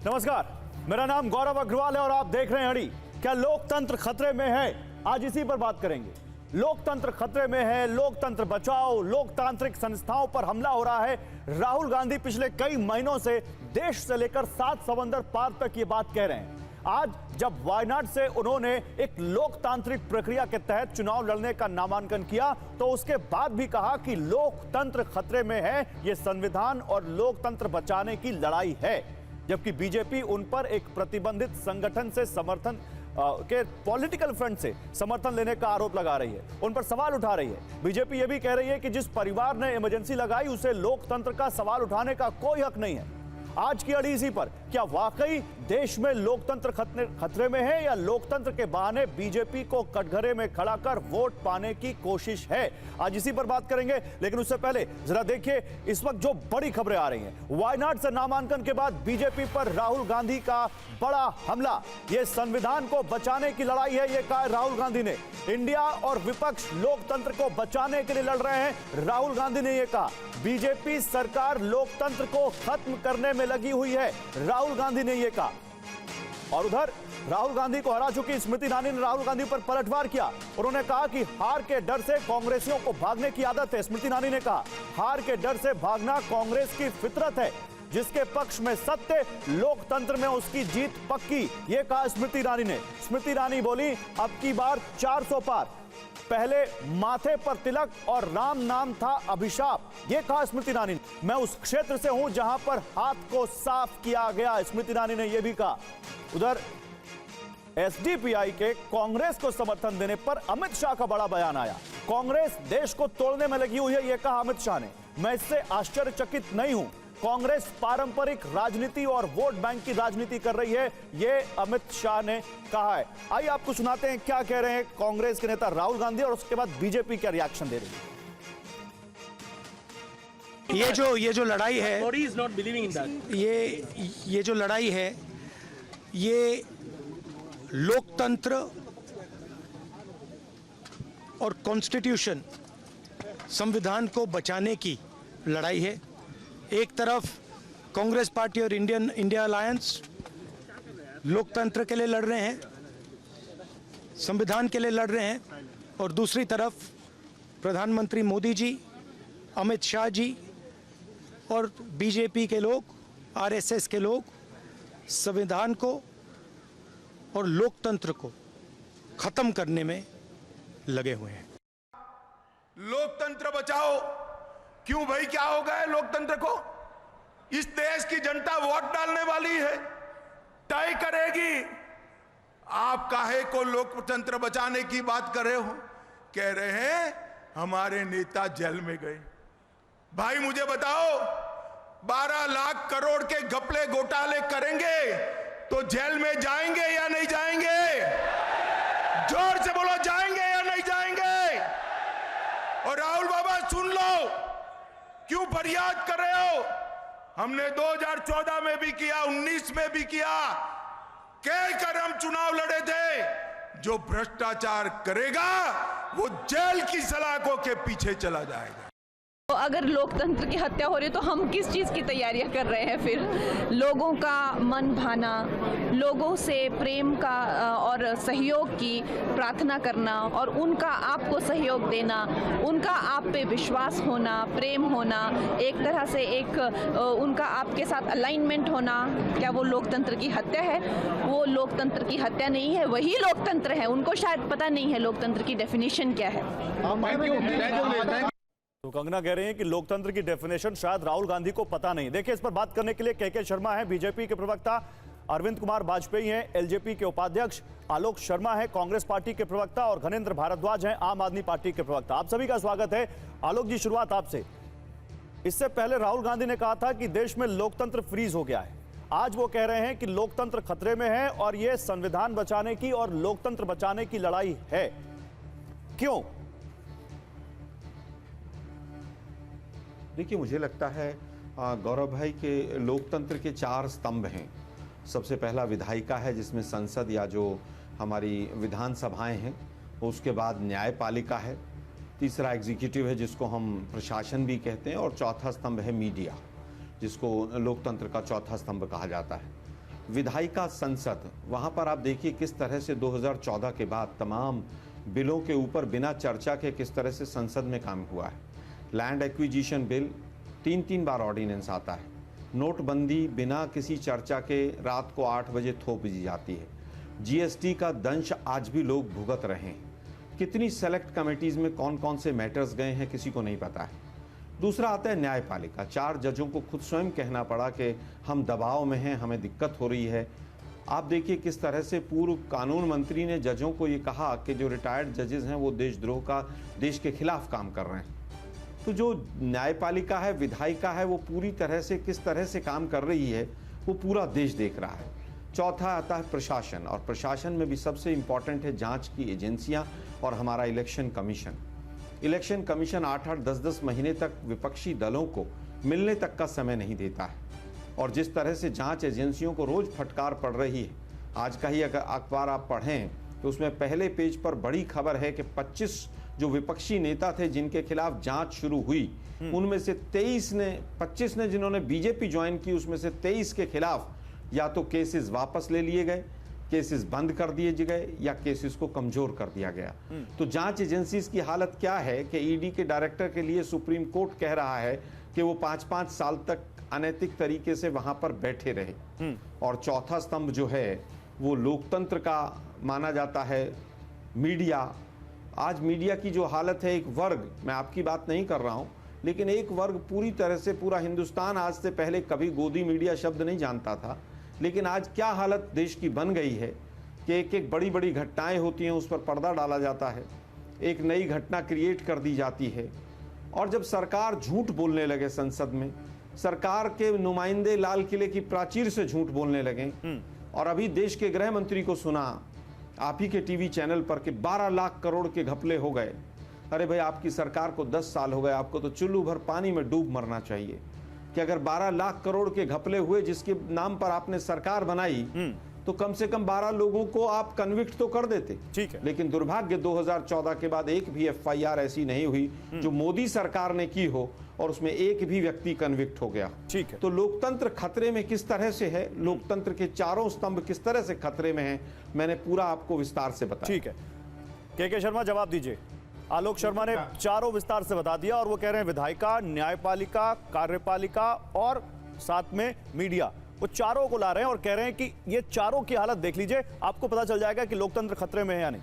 नमस्कार, मेरा नाम गौरव अग्रवाल है और आप देख रहे हैं अड़ी। क्या लोकतंत्र खतरे में है? आज इसी पर बात करेंगे। लोकतंत्र खतरे में है, लोकतंत्र बचाओ, लोकतांत्रिक संस्थाओं पर हमला हो रहा है। राहुल गांधी पिछले कई महीनों से देश से लेकर 7 समंदर पार तक ये बात कह रहे हैं। आज जब वायनाड से उन्होंने एक लोकतांत्रिक प्रक्रिया के तहत चुनाव लड़ने का नामांकन किया, तो उसके बाद भी कहा कि लोकतंत्र खतरे में है, ये संविधान और लोकतंत्र बचाने की लड़ाई है। जबकि बीजेपी उन पर एक प्रतिबंधित संगठन से समर्थन के पॉलिटिकल फ्रंट से समर्थन लेने का आरोप लगा रही है, उन पर सवाल उठा रही है। बीजेपी यह भी कह रही है कि जिस परिवार ने इमरजेंसी लगाई उसे लोकतंत्र का सवाल उठाने का कोई हक नहीं है। आज की अड़ी इसी पर, क्या वाकई देश में लोकतंत्र खतरे में है या लोकतंत्र के बहाने बीजेपी को कटघरे में खड़ा कर वोट पाने की कोशिश है? आज इसी पर बात करेंगे। लेकिन उससे पहले जरा देखिए इस वक्त जो बड़ी खबरें आ रही हैं। वायनाड से नामांकन के बाद बीजेपी पर राहुल गांधी का बड़ा हमला। यह संविधान को बचाने की लड़ाई है, यह कहा राहुल गांधी ने। इंडिया और विपक्ष लोकतंत्र को बचाने के लिए लड़ रहे हैं, राहुल गांधी ने यह कहा। बीजेपी सरकार लोकतंत्र को खत्म करने में लगी हुई है, राहुल गांधी ने यह कहा। और उधर राहुल गांधी को हरा चुकी स्मृति ईरानी ने राहुल गांधी पर पलटवार किया। उन्होंने कहा कि हार के डर से कांग्रेसियों को भागने की आदत है। स्मृति ईरानी ने कहा हार के डर से भागना कांग्रेस की फितरत है, जिसके पक्ष में सत्य, लोकतंत्र में उसकी जीत पक्की, यह कहा स्मृति ईरानी ने। स्मृति ईरानी बोली अब की बार 400 पार, पहले माथे पर तिलक और राम नाम था अभिशाप, यह कहा स्मृति ईरानी ने। मैं उस क्षेत्र से हूं जहां पर हाथ को साफ किया गया, स्मृति ईरानी ने यह भी कहा। उधर एसडीपीआई के कांग्रेस को समर्थन देने पर अमित शाह का बड़ा बयान आया। कांग्रेस देश को तोड़ने में लगी हुई है, यह कहा अमित शाह ने। मैं इससे आश्चर्यचकित नहीं हूं। कांग्रेस पारंपरिक राजनीति और वोट बैंक की राजनीति कर रही है, यह अमित शाह ने कहा है। आइए आपको सुनाते हैं क्या कह रहे हैं कांग्रेस के नेता राहुल गांधी और उसके बाद बीजेपी क्या रिएक्शन दे रही है। ये जो लड़ाई है, ये जो लड़ाई है, ये लोकतंत्र और कॉन्स्टिट्यूशन, संविधान को बचाने की लड़ाई है। एक तरफ कांग्रेस पार्टी और इंडिया अलायंस लोकतंत्र के लिए लड़ रहे हैं, संविधान के लिए लड़ रहे हैं, और दूसरी तरफ प्रधानमंत्री मोदी जी, अमित शाह जी और बीजेपी के लोग, आरएसएस के लोग संविधान को और लोकतंत्र को खत्म करने में लगे हुए हैं। लोकतंत्र बचाओ। क्यों भाई, क्या हो गया है लोकतंत्र को? इस देश की जनता वोट डालने वाली है, तय करेगी। आप काहे को लोकतंत्र बचाने की बात कर रहे हो? कह रहे हैं हमारे नेता जेल में गए। भाई मुझे बताओ, 12 लाख करोड़ के घपले घोटाले करेंगे तो जेल में जाएंगे या नहीं जाएंगे? जोर से बोलो, जाएंगे या नहीं जाएंगे? और राहुल बाबा सुन लो, क्यों फरियाद कर रहे हो? हमने 2014 में भी किया, 19 में भी किया, कहकर हम चुनाव लड़े थे। जो भ्रष्टाचार करेगा वो जेल की सलाखों के पीछे चला जाएगा। तो अगर लोकतंत्र की हत्या हो रही है तो हम किस चीज़ की तैयारियां कर रहे हैं फिर? लोगों का मन भाना, लोगों से प्रेम का और सहयोग की प्रार्थना करना और उनका आपको सहयोग देना, उनका आप पे विश्वास होना, प्रेम होना, एक तरह से एक उनका आपके साथ अलाइनमेंट होना, क्या वो लोकतंत्र की हत्या है? वो लोकतंत्र की हत्या नहीं है, वही लोकतंत्र है। उनको शायद पता नहीं है लोकतंत्र की डेफिनेशन क्या है। तो कंगना कह रही हैं कि लोकतंत्र की डेफिनेशन शायद राहुल गांधी को पता नहीं। देखिए, इस पर बात करने के लिए के शर्मा है, बीजेपी के प्रवक्ता अरविंद कुमार वाजपेयी हैं, एलजेपी के उपाध्यक्ष आलोक शर्मा है, कांग्रेस पार्टी के प्रवक्ता, और घनेंद्र भारद्वाज हैं, आम आदमी पार्टी के प्रवक्ता। आप सभी का स्वागत है। आलोक जी, शुरुआत आपसे। इससे पहले राहुल गांधी ने कहा था कि देश में लोकतंत्र फ्रीज हो गया है। आज वो कह रहे हैं कि लोकतंत्र खतरे में है और यह संविधान बचाने की और लोकतंत्र बचाने की लड़ाई है। क्यों? देखिए, मुझे लगता है गौरव भाई के लोकतंत्र के 4 स्तंभ हैं। सबसे पहला विधायिका है, जिसमें संसद या जो हमारी विधानसभाएं हैं, उसके बाद न्यायपालिका है, तीसरा एग्जीक्यूटिव है जिसको हम प्रशासन भी कहते हैं, और चौथा स्तंभ है मीडिया, जिसको लोकतंत्र का चौथा स्तंभ कहा जाता है। विधायिका संसद, वहां पर आप देखिए किस तरह से 2014 के बाद तमाम बिलों के ऊपर बिना चर्चा के किस तरह से संसद में काम हुआ है। लैंड एक्विजिशन बिल 3 बार ऑर्डिनेंस आता है। नोटबंदी बिना किसी चर्चा के रात को 8 बजे थोप दी जाती है। जीएसटी का दंश आज भी लोग भुगत रहे हैं। कितनी सेलेक्ट कमेटीज में कौन कौन से मैटर्स गए हैं किसी को नहीं पता है। दूसरा आता है न्यायपालिका। 4 जजों को खुद स्वयं कहना पड़ा कि हम दबाव में हैं, हमें दिक्कत हो रही है। आप देखिए किस तरह से पूर्व कानून मंत्री ने जजों को ये कहा कि जो रिटायर्ड जजेस हैं वो देशद्रोह का देश के खिलाफ काम कर रहे हैं। तो जो न्यायपालिका है, विधायिका है, वो पूरी तरह से किस तरह से काम कर रही है वो पूरा देश देख रहा है। चौथा आता है प्रशासन, और प्रशासन में भी सबसे इम्पॉर्टेंट है जांच की एजेंसियां और हमारा इलेक्शन कमीशन। इलेक्शन कमीशन 8-8, 10-10 महीने तक विपक्षी दलों को मिलने तक का समय नहीं देता है, और जिस तरह से जांच एजेंसियों को रोज फटकार पड़ रही है। आज का ही अगर अखबार आप पढ़ें तो उसमें पहले पेज पर बड़ी खबर है कि 25 जो विपक्षी नेता थे जिनके खिलाफ जांच शुरू हुई, उनमें से 25 ने जिन्होंने बीजेपी ज्वाइन की, उसमें से 23 के खिलाफ या तो केसेस वापस ले लिए गए, केसेस बंद कर दिए गए, या केसेस को कमजोर कर दिया गया। तो जांच एजेंसीज की हालत क्या है कि ईडी के डायरेक्टर के लिए सुप्रीम कोर्ट कह रहा है कि वो 5-5 साल तक अनैतिक तरीके से वहां पर बैठे रहे। और चौथा स्तंभ जो है वो लोकतंत्र का माना जाता है, मीडिया। आज मीडिया की जो हालत है, एक वर्ग, मैं आपकी बात नहीं कर रहा हूं, लेकिन एक वर्ग पूरी तरह से, पूरा हिंदुस्तान आज से पहले कभी गोदी मीडिया शब्द नहीं जानता था, लेकिन आज क्या हालत देश की बन गई है कि एक एक बड़ी बड़ी घटनाएं होती हैं, उस पर पर्दा डाला जाता है, एक नई घटना क्रिएट कर दी जाती है। और जब सरकार झूठ बोलने लगे संसद में, सरकार के नुमाइंदे लाल किले की प्राचीर से झूठ बोलने लगे, और अभी देश के गृह मंत्री को सुना आप ही के टीवी चैनल पर कि 12 लाख करोड़ के घपले हो गए। अरे भाई, आपकी सरकार को 10 साल हो गए, आपको तो चुल्लू भर पानी में डूब मरना चाहिए कि अगर 12 लाख करोड़ के घपले हुए जिसके नाम पर आपने सरकार बनाई, तो कम से कम 12 लोगों को आप कन्विक्ट तो कर देते। ठीक है। लेकिन दुर्भाग्य 2014 के बाद एक भी एफआईआर ऐसी नहीं हुई जो मोदी सरकार ने की हो और उसमें एक भी व्यक्ति कन्विक्ट हो गया। ठीक है। तो लोकतंत्र खतरे में किस तरह से है, लोकतंत्र के चारों स्तंभ किस तरह से खतरे में हैं, मैंने पूरा आपको विस्तार से बताया। ठीक है, के शर्मा जवाब दीजिए। आलोक शर्मा ने चारों विस्तार से बता दिया, और वो कह रहे हैं विधायिका, न्यायपालिका, कार्यपालिका और साथ में मीडिया, वो चारों को ला रहे हैं और कह रहे हैं कि ये चारों की हालत देख लीजिए, आपको पता चल जाएगा कि लोकतंत्र खतरे में है या नहीं।